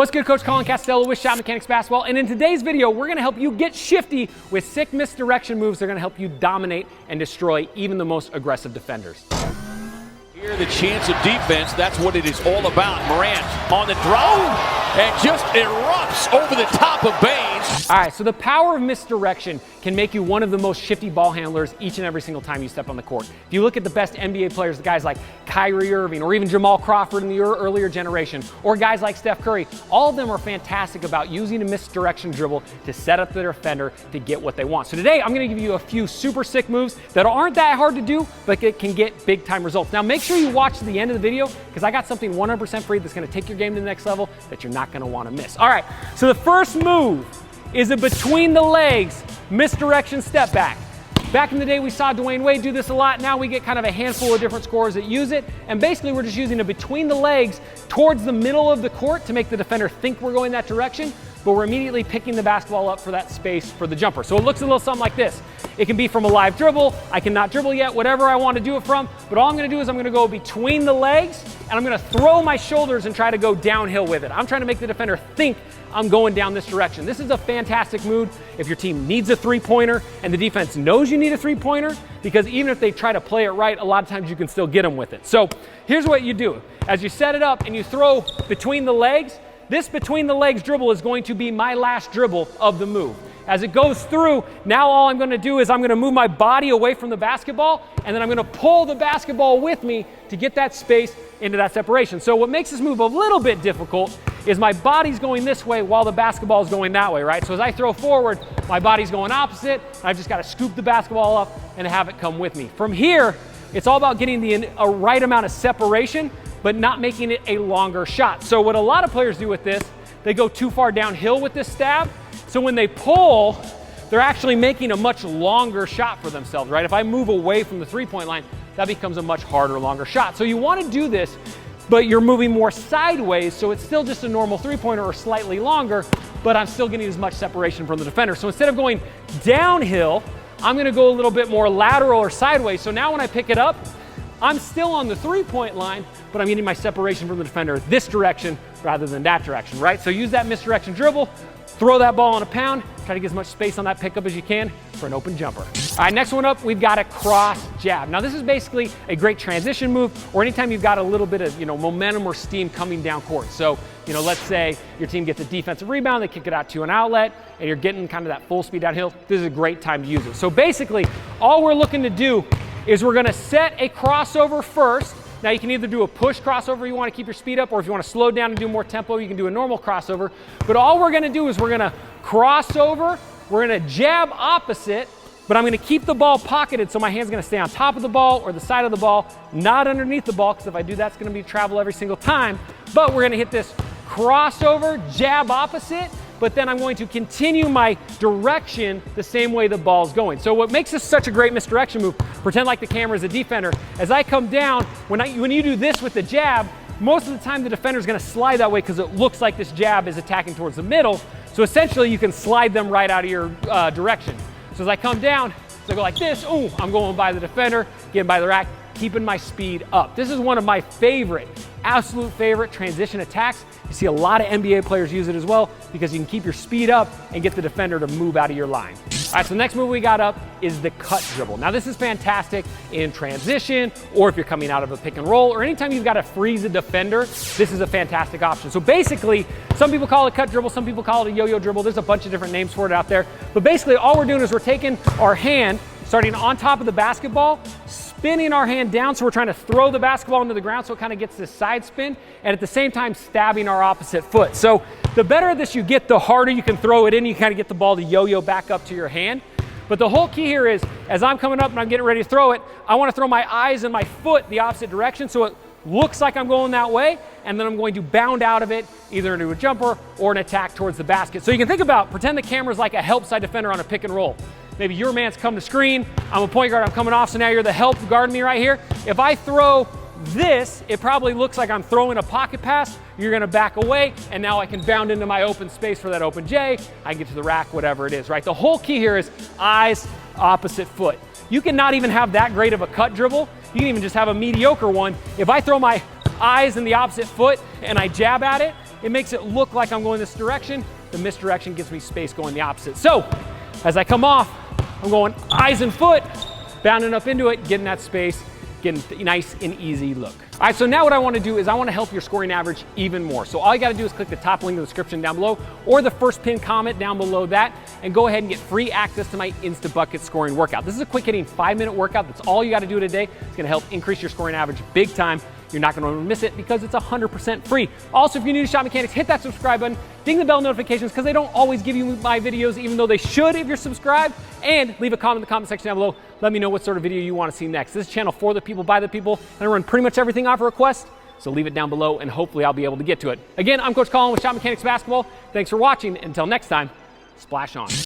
What's good, Coach Colin Castello with ShotMechanics Basketball, and in today's video, we're gonna help you get shifty with sick misdirection moves. They're gonna help you dominate and destroy even the most aggressive defenders. Here, the chance of defense, that's what it is all about. Morant on the draw and just erupts over the top of Baines. All right, so the power of misdirection can make you one of the most shifty ball handlers each and every single time you step on the court. If you look at the best NBA players, the guys like Kyrie Irving or even Jamal Crawford in the earlier generation, or guys like Steph Curry, all of them are fantastic about using a misdirection dribble to set up the defender to get what they want. So today, I'm gonna give you a few super sick moves that aren't that hard to do, but it can get big time results. Now, make sure you watch to the end of the video because I got something 100% free that's gonna take your game to the next level that you're not gonna wanna miss. All right, so the first move is a between the legs misdirection step back. Back in the day, we saw Dwayne Wade do this a lot. Now we get kind of a handful of different scorers that use it. And basically, we're just using a between the legs towards the middle of the court to make the defender think we're going that direction, but we're immediately picking the basketball up for that space for the jumper. So it looks a little something like this. It can be from a live dribble. I cannot dribble yet, whatever I want to do it from. But all I'm going to do is I'm going to go between the legs, and I'm going to throw my shoulders and try to go downhill with it. I'm trying to make the defender think I'm going down this direction. This is a fantastic move if your team needs a three-pointer and the defense knows you need a three-pointer, because even if they try to play it right, a lot of times you can still get them with it. So here's what you do. As you set it up and you throw between the legs, this between the legs dribble is going to be my last dribble of the move. As it goes through, now all I'm going to do is I'm going to move my body away from the basketball, and then I'm going to pull the basketball with me to get that space into that separation. So what makes this move a little bit difficult is my body's going this way while the basketball is going that way, right? So as I throw forward, my body's going opposite, and I've just got to scoop the basketball up and have it come with me. From here, it's all about getting a right amount of separation, but not making it a longer shot. So what a lot of players do with this, they go too far downhill with this stab. So when they pull, they're actually making a much longer shot for themselves, right? If I move away from the three-point line, that becomes a much harder, longer shot. So you want to do this, but you're moving more sideways, so it's still just a normal three-pointer or slightly longer, but I'm still getting as much separation from the defender. So instead of going downhill, I'm going to go a little bit more lateral or sideways. So now when I pick it up, I'm still on the three-point line, but I'm getting my separation from the defender this direction rather than that direction, right? So use that misdirection dribble, throw that ball on a pound, try to get as much space on that pickup as you can for an open jumper. All right, next one up, we've got a cross jab. Now this is basically a great transition move, or anytime you've got a little bit of momentum or steam coming down court. So let's say your team gets a defensive rebound, they kick it out to an outlet, and you're getting kind of that full speed downhill. This is a great time to use it. So basically, all we're looking to do is we're gonna set a crossover first. Now you can either do a push crossover, you want to keep your speed up, or if you want to slow down and do more tempo, you can do a normal crossover. But all we're going to do is we're going to cross over, we're going to jab opposite, but I'm going to keep the ball pocketed so my hand's going to stay on top of the ball or the side of the ball, not underneath the ball, because if I do that, it's going to be travel every single time. But we're going to hit this crossover, jab opposite, but then I'm going to continue my direction the same way the ball's going. So what makes this such a great misdirection move, pretend like the camera's a defender. As I come down, when you do this with the jab, most of the time the defender's gonna slide that way because it looks like this jab is attacking towards the middle. So essentially you can slide them right out of your direction. So as I come down, so I go like this, ooh, I'm going by the defender, getting by the rack, keeping my speed up. This is one of my absolute favorite transition attacks. You see a lot of NBA players use it as well because you can keep your speed up and get the defender to move out of your line. All right, so the next move we got up is the cut dribble. Now this is fantastic in transition, or if you're coming out of a pick and roll, or anytime you've got to freeze a defender, this is a fantastic option. So basically, some people call it cut dribble, some people call it a yo-yo dribble. There's a bunch of different names for it out there. But basically all we're doing is we're taking our hand, starting on top of the basketball, spinning our hand down, so we're trying to throw the basketball into the ground so it kind of gets this side spin, and at the same time stabbing our opposite foot. So the better this you get, the harder you can throw it in. You kind of get the ball to yo-yo back up to your hand. But the whole key here is, as I'm coming up and I'm getting ready to throw it, I want to throw my eyes and my foot the opposite direction so it looks like I'm going that way, and then I'm going to bound out of it either into a jumper or an attack towards the basket. So you can think about, pretend the camera's like a help side defender on a pick and roll. Maybe your man's come to screen, I'm a point guard, I'm coming off, so now you're the help guarding me right here. If I throw this, it probably looks like I'm throwing a pocket pass. You're gonna back away, and now I can bound into my open space for that open J. I can get to the rack, whatever it is, right? The whole key here is eyes, opposite foot. You can not even have that great of a cut dribble. You can even just have a mediocre one. If I throw my eyes in the opposite foot and I jab at it, it makes it look like I'm going this direction. The misdirection gives me space going the opposite. So, as I come off, I'm going eyes and foot, bounding up into it, getting that space, getting a nice and easy look. All right, so now what I want to do is I want to help your scoring average even more. So all you got to do is click the top link in the description down below or the first pinned comment down below that and go ahead and get free access to my Insta-Bucket scoring workout. This is a quick hitting 5-minute workout. That's all you got to do today. It's going to help increase your scoring average big time. You're not going to miss it because it's 100% free. Also, if you're new to ShotMechanics, hit that subscribe button, ding the bell notifications because they don't always give you my videos, even though they should if you're subscribed, and leave a comment in the comment section down below. Let me know what sort of video you want to see next. This is a channel for the people, by the people, and I run pretty much everything off a request, so leave it down below and hopefully I'll be able to get to it. Again, I'm Coach Colin with ShotMechanics Basketball. Thanks for watching. Until next time, splash on.